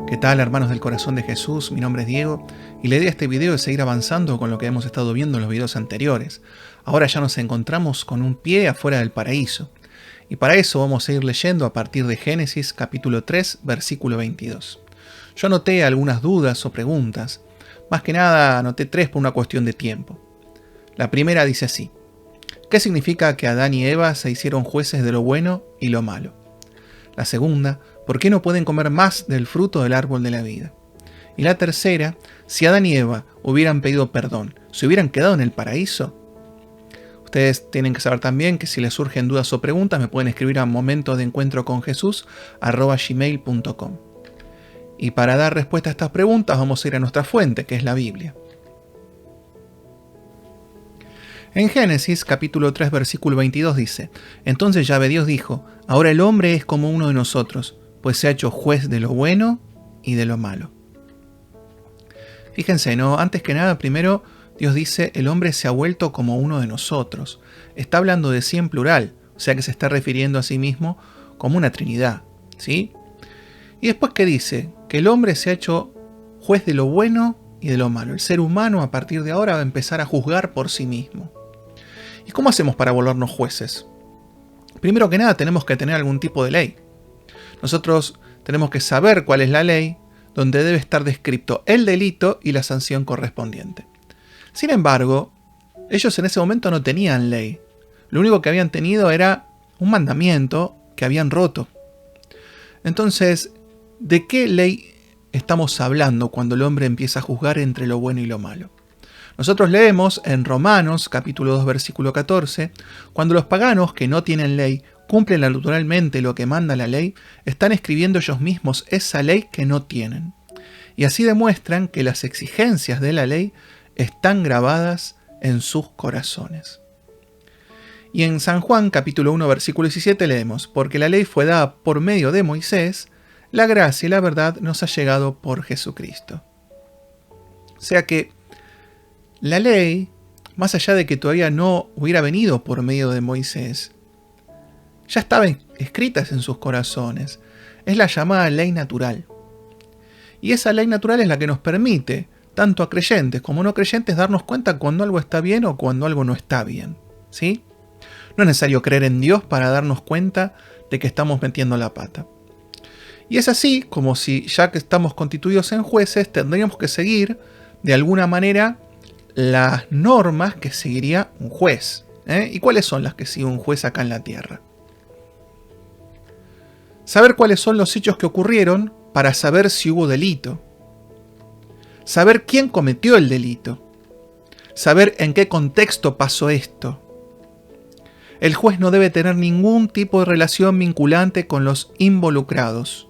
¿Qué tal, hermanos del corazón de Jesús? Mi nombre es Diego y la idea de este video es seguir avanzando con lo que hemos estado viendo en los videos anteriores. Ahora ya nos encontramos con un pie afuera del paraíso. Y para eso vamos a ir leyendo a partir de Génesis capítulo 3, versículo 22. Yo anoté algunas dudas o preguntas. Más que nada anoté 3 por una cuestión de tiempo. La primera dice así: ¿qué significa que Adán y Eva se hicieron jueces de lo bueno y lo malo? La segunda, ¿por qué no pueden comer más del fruto del árbol de la vida? Y la tercera, si Adán y Eva hubieran pedido perdón, ¿se hubieran quedado en el paraíso? Ustedes tienen que saber también que si les surgen dudas o preguntas me pueden escribir a momentodencuentroconjesús@gmail.com. Y para dar respuesta a estas preguntas vamos a ir a nuestra fuente, que es la Biblia. En Génesis capítulo 3 versículo 22 dice: Entonces Yahvé Dios dijo: Ahora el hombre es como uno de nosotros, pues se ha hecho juez de lo bueno y de lo malo. Fíjense, ¿no? Antes que nada, primero Dios dice: el hombre se ha vuelto como uno de nosotros. Está hablando de sí en plural, o sea que se está refiriendo a sí mismo como una trinidad, ¿sí? Y después que dice que el hombre se ha hecho juez de lo bueno y de lo malo. El ser humano a partir de ahora va a empezar a juzgar por sí mismo. ¿Y cómo hacemos para volvernos jueces? Primero que nada tenemos que tener algún tipo de ley. Nosotros tenemos que saber cuál es la ley, donde debe estar descrito el delito y la sanción correspondiente. Sin embargo, ellos en ese momento no tenían ley. Lo único que habían tenido era un mandamiento que habían roto. Entonces, ¿de qué ley estamos hablando cuando el hombre empieza a juzgar entre lo bueno y lo malo? Nosotros leemos en Romanos capítulo 2 versículo 14, cuando los paganos que no tienen ley cumplen naturalmente lo que manda la ley, están escribiendo ellos mismos esa ley que no tienen. Y así demuestran que las exigencias de la ley están grabadas en sus corazones. Y en San Juan capítulo 1 versículo 17 leemos: Porque la ley fue dada por medio de Moisés, la gracia y la verdad nos ha llegado por Jesucristo. O sea que la ley, más allá de que todavía no hubiera venido por medio de Moisés, ya estaba escritas en sus corazones. Es la llamada ley natural. Y esa ley natural es la que nos permite, tanto a creyentes como no creyentes, darnos cuenta cuando algo está bien o cuando algo no está bien, ¿sí? No es necesario creer en Dios para darnos cuenta de que estamos metiendo la pata. Y es así como si, ya que estamos constituidos en jueces, tendríamos que seguir, de alguna manera, las normas que seguiría un juez. ¿Y cuáles son las que sigue un juez acá en la tierra? Saber cuáles son los hechos que ocurrieron para saber si hubo delito. Saber quién cometió el delito. Saber en qué contexto pasó esto. El juez no debe tener ningún tipo de relación vinculante con los involucrados.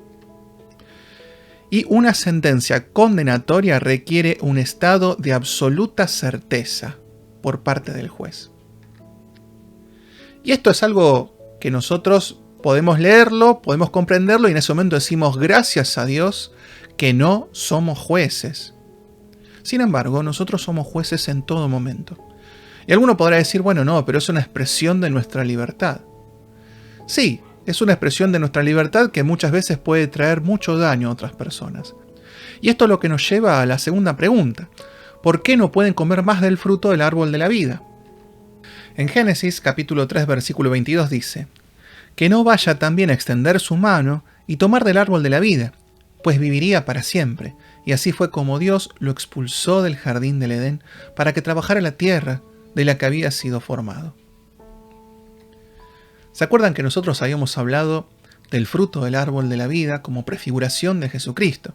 Y una sentencia condenatoria requiere un estado de absoluta certeza por parte del juez. Y esto es algo que nosotros podemos leerlo, podemos comprenderlo y en ese momento decimos: gracias a Dios que no somos jueces. Sin embargo, nosotros somos jueces en todo momento. Y alguno podrá decir: bueno, no, pero es una expresión de nuestra libertad. Sí, es una expresión de nuestra libertad que muchas veces puede traer mucho daño a otras personas. Y esto es lo que nos lleva a la segunda pregunta: ¿por qué no pueden comer más del fruto del árbol de la vida? En Génesis capítulo 3 versículo 22 dice: que no vaya también a extender su mano y tomar del árbol de la vida, pues viviría para siempre. Y así fue como Dios lo expulsó del jardín del Edén para que trabajara la tierra de la que había sido formado. ¿Se acuerdan que nosotros habíamos hablado del fruto del árbol de la vida como prefiguración de Jesucristo?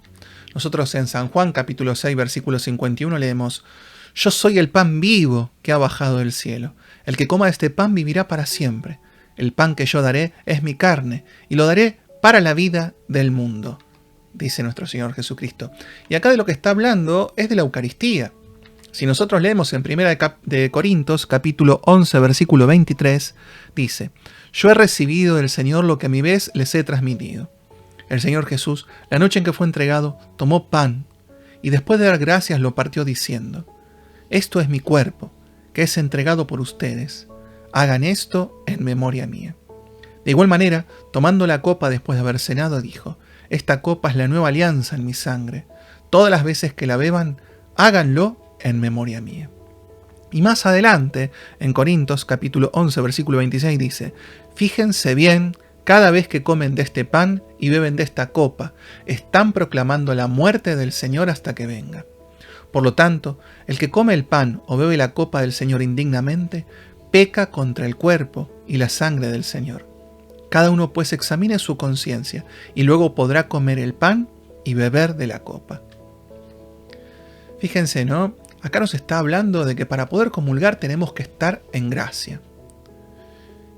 Nosotros en San Juan capítulo 6 versículo 51 leemos: Yo soy el pan vivo que ha bajado del cielo. El que coma este pan vivirá para siempre. El pan que yo daré es mi carne y lo daré para la vida del mundo, dice nuestro Señor Jesucristo. Y acá de lo que está hablando es de la Eucaristía. Si nosotros leemos en 1 de Corintios capítulo 11 versículo 23, dice: Yo he recibido del Señor lo que a mi vez les he transmitido. El Señor Jesús, la noche en que fue entregado, tomó pan y después de dar gracias lo partió diciendo: Esto es mi cuerpo, que es entregado por ustedes. Hagan esto en memoria mía. De igual manera, tomando la copa después de haber cenado, dijo: Esta copa es la nueva alianza en mi sangre. Todas las veces que la beban, háganlo en memoria mía. Y más adelante, en Corintios capítulo 11, versículo 26 dice: fíjense bien, cada vez que comen de este pan y beben de esta copa, están proclamando la muerte del Señor hasta que venga. Por lo tanto, el que come el pan o bebe la copa del Señor indignamente, peca contra el cuerpo y la sangre del Señor. Cada uno pues examine su conciencia, y luego podrá comer el pan y beber de la copa. Fíjense, ¿no? Acá nos está hablando de que para poder comulgar tenemos que estar en gracia.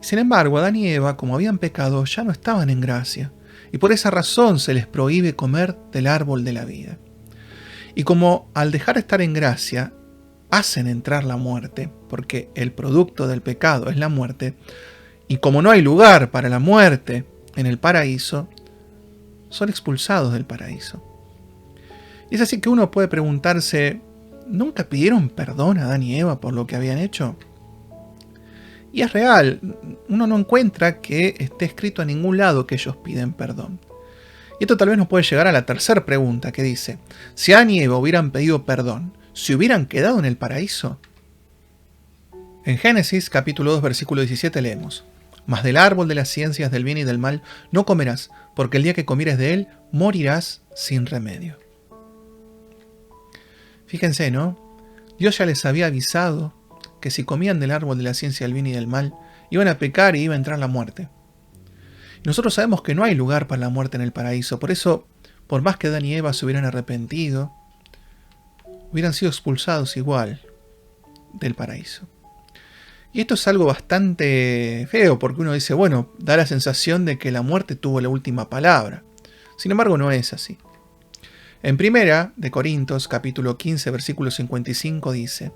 Sin embargo, Adán y Eva, como habían pecado, ya no estaban en gracia, y por esa razón se les prohíbe comer del árbol de la vida. Y como al dejar de estar en gracia, hacen entrar la muerte, porque el producto del pecado es la muerte, y como no hay lugar para la muerte en el paraíso, son expulsados del paraíso. Y es así que uno puede preguntarse, ¿nunca pidieron perdón a Adán y Eva por lo que habían hecho? Y es real, uno no encuentra que esté escrito a ningún lado que ellos piden perdón. Y esto tal vez nos puede llegar a la tercera pregunta, que dice: si Adán y Eva hubieran pedido perdón, ¿se hubieran quedado en el paraíso? En Génesis capítulo 2 versículo 17 leemos: mas del árbol de las ciencias del bien y del mal no comerás, porque el día que comieres de él, morirás sin remedio. Fíjense, ¿no? Dios ya les había avisado que si comían del árbol de la ciencia del bien y del mal, iban a pecar y iba a entrar la muerte. Nosotros sabemos que no hay lugar para la muerte en el paraíso, por eso, por más que Adán y Eva se hubieran arrepentido, hubieran sido expulsados igual del paraíso. Y esto es algo bastante feo, porque uno dice, bueno, da la sensación de que la muerte tuvo la última palabra. Sin embargo, no es así. En primera de Corintios, capítulo 15, versículo 55, dice: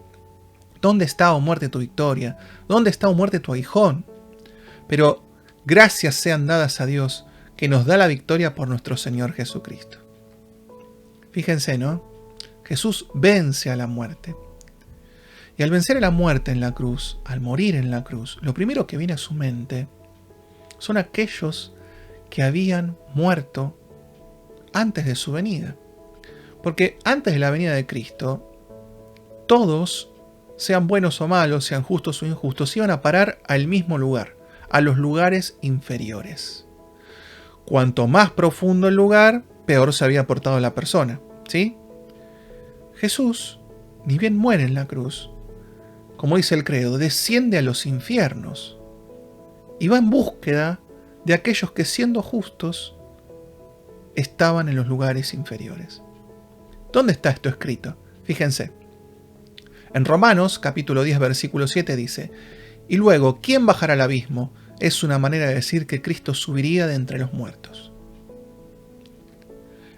¿dónde está, oh muerte, tu victoria? ¿Dónde está, oh muerte, tu aguijón? Pero gracias sean dadas a Dios, que nos da la victoria por nuestro Señor Jesucristo. Fíjense, ¿no? Jesús vence a la muerte. Y al vencer a la muerte en la cruz, al morir en la cruz, lo primero que viene a su mente son aquellos que habían muerto antes de su venida. Porque antes de la venida de Cristo, todos, sean buenos o malos, sean justos o injustos, iban a parar al mismo lugar, a los lugares inferiores. Cuanto más profundo el lugar, peor se había portado la persona, ¿sí? Jesús, ni bien muere en la cruz, como dice el credo, desciende a los infiernos y va en búsqueda de aquellos que, siendo justos, estaban en los lugares inferiores. ¿Dónde está esto escrito? Fíjense. En Romanos, capítulo 10, versículo 7 dice: y luego, ¿quién bajará al abismo? Es una manera de decir que Cristo subiría de entre los muertos.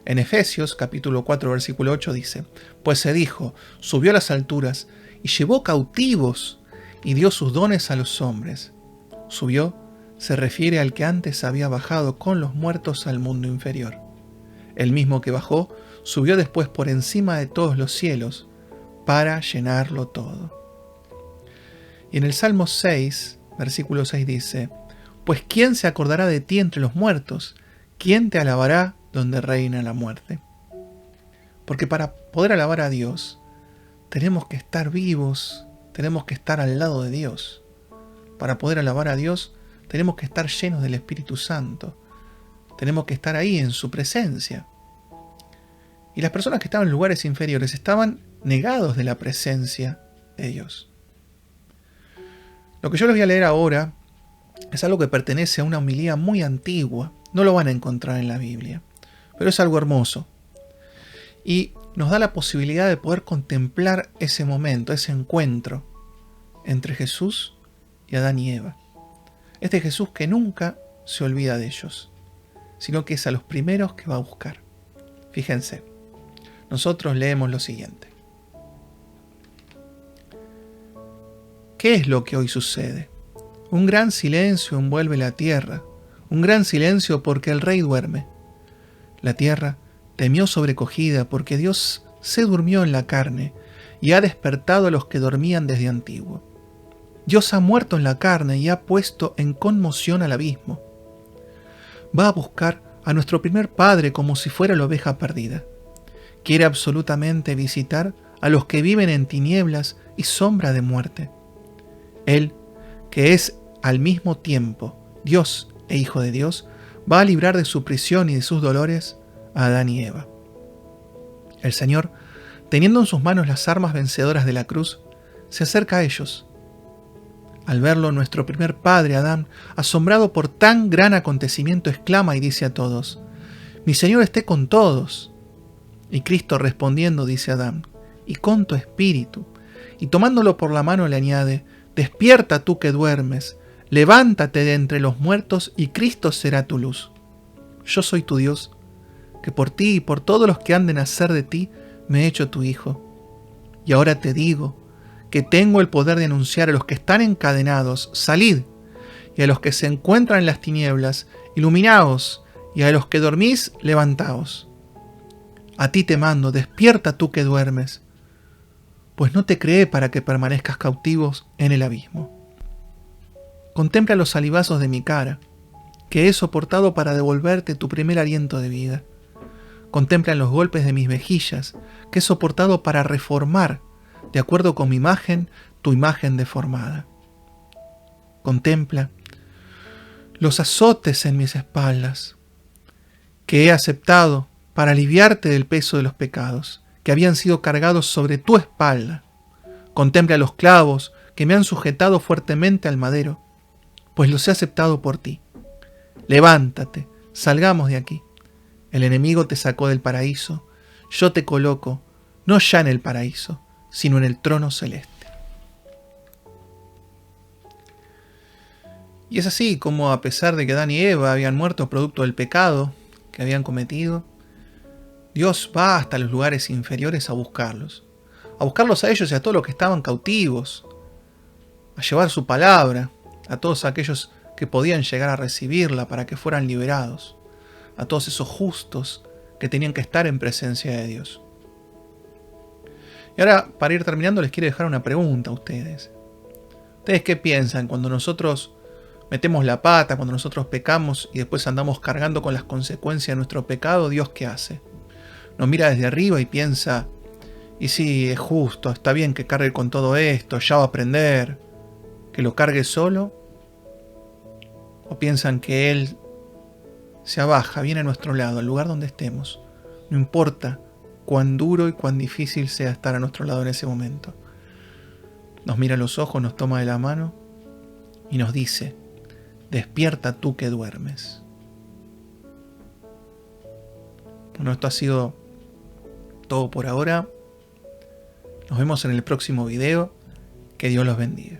En Efesios, capítulo 4, versículo 8 dice: pues se dijo, subió a las alturas y llevó cautivos y dio sus dones a los hombres. Subió se refiere al que antes había bajado con los muertos al mundo inferior. El mismo que bajó subió después por encima de todos los cielos para llenarlo todo. Y en el Salmo 6, versículo 6 dice: pues ¿quién se acordará de ti entre los muertos? ¿Quién te alabará donde reina la muerte? Porque para poder alabar a Dios, tenemos que estar vivos, tenemos que estar al lado de Dios. Para poder alabar a Dios, tenemos que estar llenos del Espíritu Santo. Tenemos que estar ahí en su presencia. Y las personas que estaban en lugares inferiores estaban negados de la presencia de Dios. Lo que yo les voy a leer ahora es algo que pertenece a una homilía muy antigua. No lo van a encontrar en la Biblia, pero es algo hermoso. Y nos da la posibilidad de poder contemplar ese momento, ese encuentro entre Jesús y Adán y Eva. Este Jesús que nunca se olvida de ellos, sino que es a los primeros que va a buscar. Fíjense, nosotros leemos lo siguiente. ¿Qué es lo que hoy sucede? Un gran silencio envuelve la tierra, un gran silencio porque el rey duerme. La tierra temió sobrecogida porque Dios se durmió en la carne y ha despertado a los que dormían desde antiguo. Dios ha muerto en la carne y ha puesto en conmoción al abismo. Va a buscar a nuestro primer padre como si fuera la oveja perdida. Quiere absolutamente visitar a los que viven en tinieblas y sombra de muerte. Él, que es al mismo tiempo Dios e Hijo de Dios, va a librar de su prisión y de sus dolores a Adán y Eva. El Señor, teniendo en sus manos las armas vencedoras de la cruz, se acerca a ellos. Al verlo, nuestro primer padre, Adán, asombrado por tan gran acontecimiento, exclama y dice a todos: «Mi Señor esté con todos». Y Cristo respondiendo dice a Adán: «Y con tu espíritu». Y tomándolo por la mano le añade: «Despierta tú que duermes, levántate de entre los muertos y Cristo será tu luz. Yo soy tu Dios, que por ti y por todos los que han de nacer de ti me he hecho tu Hijo. Y ahora te digo que tengo el poder de anunciar a los que están encadenados: salid, y a los que se encuentran en las tinieblas: iluminaos, y a los que dormís: levantaos. A ti te mando, despierta tú que duermes, pues no te creé para que permanezcas cautivos en el abismo. Contempla los salivazos de mi cara, que he soportado para devolverte tu primer aliento de vida. Contempla los golpes de mis mejillas, que he soportado para reformar, de acuerdo con mi imagen, tu imagen deformada. Contempla los azotes en mis espaldas, que he aceptado para aliviarte del peso de los pecados, que habían sido cargados sobre tu espalda. Contempla los clavos que me han sujetado fuertemente al madero, pues los he aceptado por ti. Levántate, salgamos de aquí. El enemigo te sacó del paraíso, yo te coloco, no ya en el paraíso, sino en el trono celeste. Y es así como, a pesar de que Adán y Eva habían muerto producto del pecado que habían cometido, Dios va hasta los lugares inferiores a buscarlos a ellos y a todos los que estaban cautivos, a llevar su palabra a todos aquellos que podían llegar a recibirla para que fueran liberados, a todos esos justos que tenían que estar en presencia de Dios. Y ahora, para ir terminando, les quiero dejar una pregunta a ustedes. ¿Ustedes qué piensan cuando nosotros metemos la pata, cuando nosotros pecamos y después andamos cargando con las consecuencias de nuestro pecado? ¿Dios qué hace? Nos mira desde arriba y piensa: y sí, es justo, está bien que cargue con todo esto, ya va a aprender, que lo cargue solo. ¿O piensan que Él se abaja, viene a nuestro lado, al lugar donde estemos? No importa cuán duro y cuán difícil sea estar a nuestro lado en ese momento. Nos mira a los ojos, nos toma de la mano y nos dice: despierta tú que duermes. Bueno, esto ha sido todo por ahora. Nos vemos en el próximo video. Que Dios los bendiga.